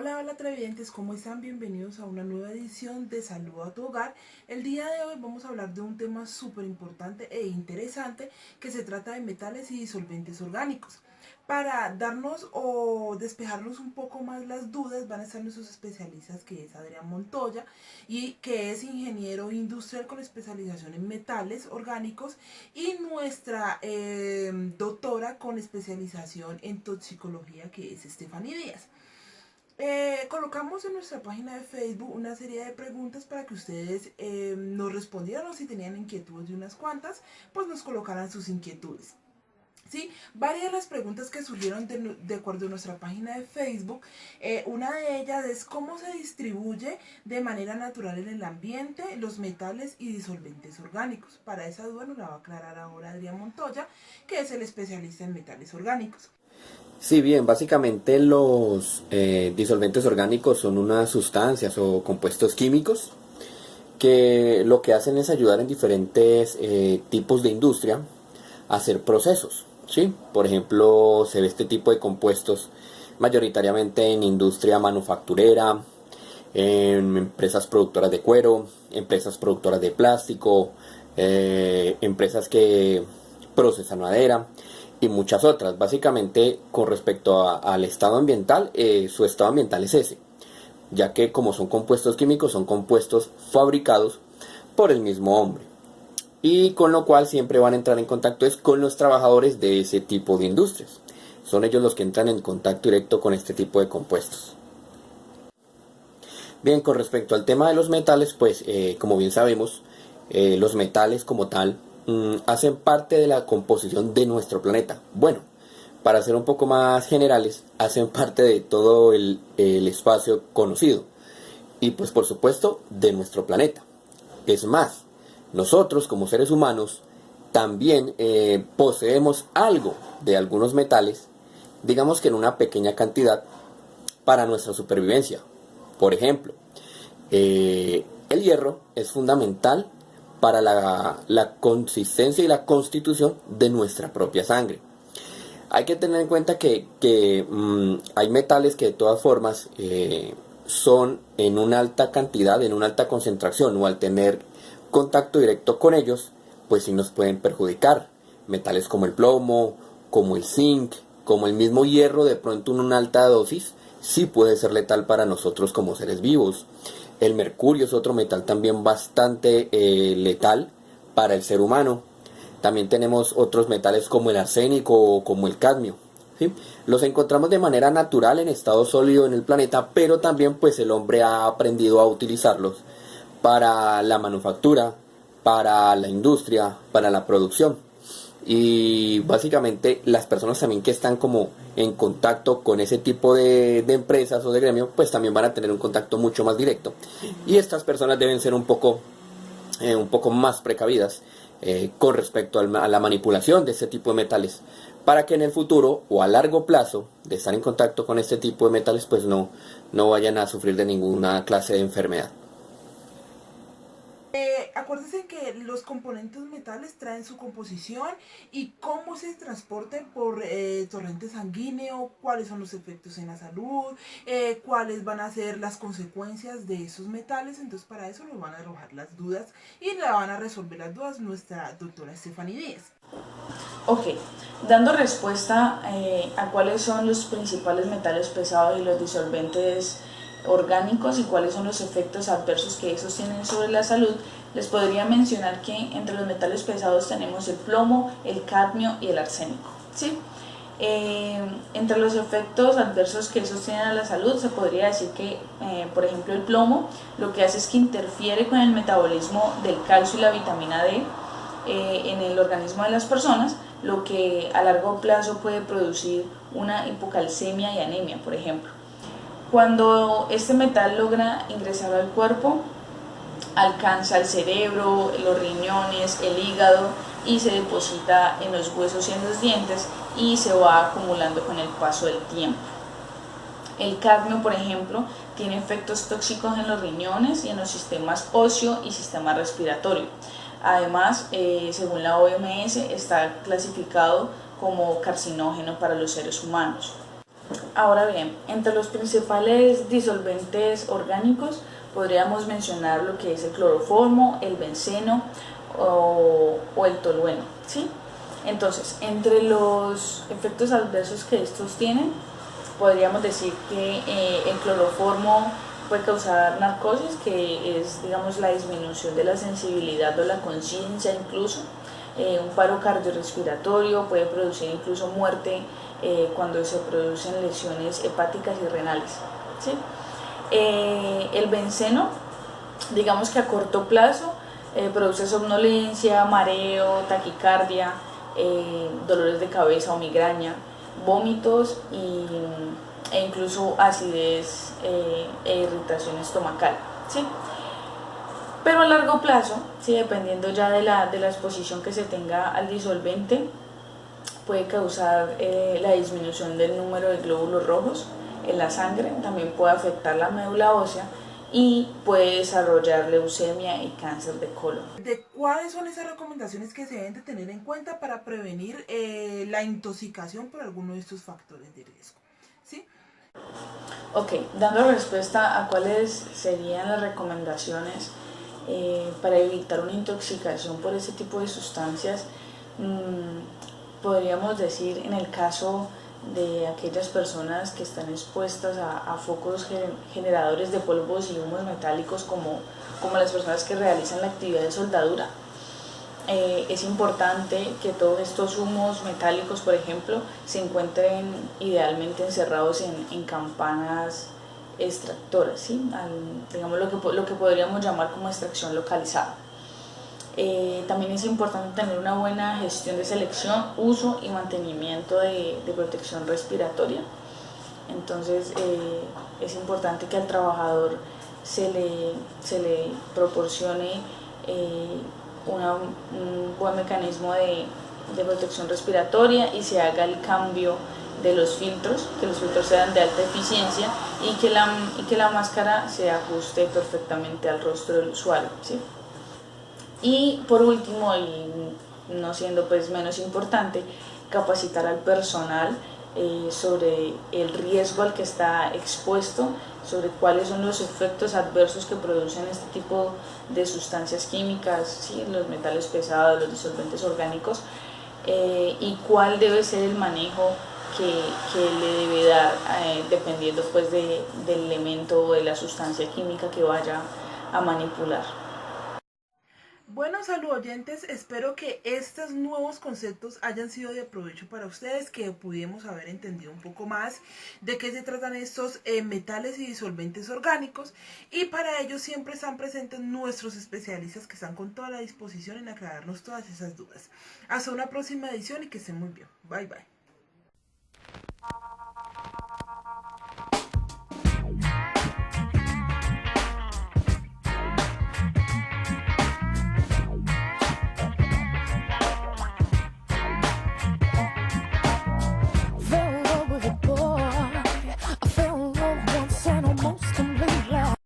Hola televidentes, ¿cómo están? Bienvenidos a una nueva edición de Salud a tu Hogar. El día de hoy vamos a hablar de un tema súper importante e interesante que se trata de metales y disolventes orgánicos. Para darnos o despejarnos un poco más las dudas van a estar nuestros especialistas, que es Adrián Montoya, y que es ingeniero industrial con especialización en metales orgánicos, y nuestra doctora con especialización en toxicología, que es Stephanie Díaz. Colocamos en nuestra página de Facebook una serie de preguntas para que ustedes nos respondieran, o si tenían inquietudes de unas cuantas, pues nos colocaran sus inquietudes. ¿Sí? Varias de las preguntas que surgieron de acuerdo a nuestra página de Facebook, una de ellas es cómo se distribuye de manera natural en el ambiente los metales y disolventes orgánicos. Para esa duda nos la va a aclarar ahora Adrián Montoya, que es el especialista en metales orgánicos. Sí, bien, básicamente los disolventes orgánicos son unas sustancias o compuestos químicos que lo que hacen es ayudar en diferentes tipos de industria a hacer procesos, ¿sí? Por ejemplo, se ve este tipo de compuestos mayoritariamente en industria manufacturera, en empresas productoras de cuero, empresas productoras de plástico, empresas que procesan madera y muchas otras. Básicamente, con respecto al estado ambiental, su estado ambiental es ese, ya que como son compuestos químicos, son compuestos fabricados por el mismo hombre, y con lo cual siempre van a entrar en contacto es con los trabajadores de ese tipo de industrias. Son ellos los que entran en contacto directo con este tipo de compuestos. Bien, con respecto al tema de los metales, pues como bien sabemos, los metales como tal hacen parte de la composición de nuestro planeta. Bueno, para ser un poco más generales, hacen parte de todo el espacio conocido y pues por supuesto de nuestro planeta. Es más, nosotros como seres humanos también poseemos algo de algunos metales, digamos que en una pequeña cantidad, para nuestra supervivencia. Por ejemplo, el hierro es fundamental para la consistencia y la constitución de nuestra propia sangre. Hay que tener en cuenta que hay metales que de todas formas son en una alta cantidad, en una alta concentración, o al tener contacto directo con ellos, pues sí nos pueden perjudicar. Metales como el plomo, como el zinc, como el mismo hierro, de pronto en una alta dosis, sí puede ser letal para nosotros como seres vivos. El mercurio es otro metal también bastante letal para el ser humano. También tenemos otros metales como el arsénico o como el cadmio, ¿sí? Los encontramos de manera natural en estado sólido en el planeta, pero también pues el hombre ha aprendido a utilizarlos para la manufactura, para la industria, para la producción. Y básicamente las personas también que están como en contacto con ese tipo de empresas o de gremio, pues también van a tener un contacto mucho más directo. Y estas personas deben ser un poco más precavidas con respecto a la manipulación de este tipo de metales, para que en el futuro o a largo plazo de estar en contacto con este tipo de metales, pues no vayan a sufrir de ninguna clase de enfermedad. Acuérdense que los componentes metales traen su composición y cómo se transportan por torrente sanguíneo, cuáles son los efectos en la salud, cuáles van a ser las consecuencias de esos metales. Entonces para eso nos van a arrojar las dudas y le van a resolver las dudas nuestra doctora Stephanie Díaz. Ok, dando respuesta a cuáles son los principales metales pesados y los disolventes orgánicos y cuáles son los efectos adversos que esos tienen sobre la salud, les podría mencionar que entre los metales pesados tenemos el plomo, el cadmio y el arsénico, ¿sí? Entre los efectos adversos que esos tienen a la salud se podría decir que, por ejemplo, el plomo lo que hace es que interfiere con el metabolismo del calcio y la vitamina D en el organismo de las personas, lo que a largo plazo puede producir una hipocalcemia y anemia, por ejemplo. Cuando este metal logra ingresar al cuerpo, alcanza el cerebro, los riñones, el hígado y se deposita en los huesos y en los dientes y se va acumulando con el paso del tiempo. El cadmio, por ejemplo, tiene efectos tóxicos en los riñones y en los sistemas óseo y sistema respiratorio. Además, según la OMS, está clasificado como carcinógeno para los seres humanos. Ahora bien, entre los principales disolventes orgánicos podríamos mencionar lo que es el cloroformo, el benceno o el tolueno, ¿sí? Entonces, entre los efectos adversos que estos tienen, podríamos decir que el cloroformo puede causar narcosis, que es, digamos, la disminución de la sensibilidad o la conciencia incluso, un paro cardiorrespiratorio, puede producir incluso muerte cuando se producen lesiones hepáticas y renales, ¿sí? El benceno, digamos que a corto plazo, produce somnolencia, mareo, taquicardia, dolores de cabeza o migraña, vómitos e incluso acidez e irritación estomacal, ¿sí? Pero a largo plazo, ¿sí? Dependiendo ya de la exposición que se tenga al disolvente, puede causar la disminución del número de glóbulos rojos en la sangre, también puede afectar la médula ósea y puede desarrollar leucemia y cáncer de colon. ¿De cuáles son esas recomendaciones que se deben de tener en cuenta para prevenir la intoxicación por alguno de estos factores de riesgo? ¿Sí? Ok, dando respuesta a cuáles serían las recomendaciones para evitar una intoxicación por ese tipo de sustancias, podríamos decir en el caso de aquellas personas que están expuestas a focos generadores de polvos y humos metálicos como las personas que realizan la actividad de soldadura. Es importante que todos estos humos metálicos, por ejemplo, se encuentren idealmente encerrados en campanas extractoras, ¿sí? Digamos lo que podríamos llamar como extracción localizada. También es importante tener una buena gestión de selección, uso y mantenimiento de protección respiratoria. Entonces es importante que al trabajador se le proporcione un buen mecanismo de protección respiratoria y se haga el cambio de los filtros, que los filtros sean de alta eficiencia y que la máscara se ajuste perfectamente al rostro del usuario, ¿sí? Y por último, y no siendo pues menos importante, capacitar al personal sobre el riesgo al que está expuesto, sobre cuáles son los efectos adversos que producen este tipo de sustancias químicas, ¿sí? Los metales pesados, los disolventes orgánicos, y cuál debe ser el manejo que le debe dar dependiendo pues del elemento o de la sustancia química que vaya a manipular. Bueno, salud oyentes, espero que estos nuevos conceptos hayan sido de provecho para ustedes, que pudiéramos haber entendido un poco más de qué se tratan estos metales y disolventes orgánicos, y para ello siempre están presentes nuestros especialistas que están con toda la disposición en aclararnos todas esas dudas. Hasta una próxima edición y que estén muy bien. Bye bye.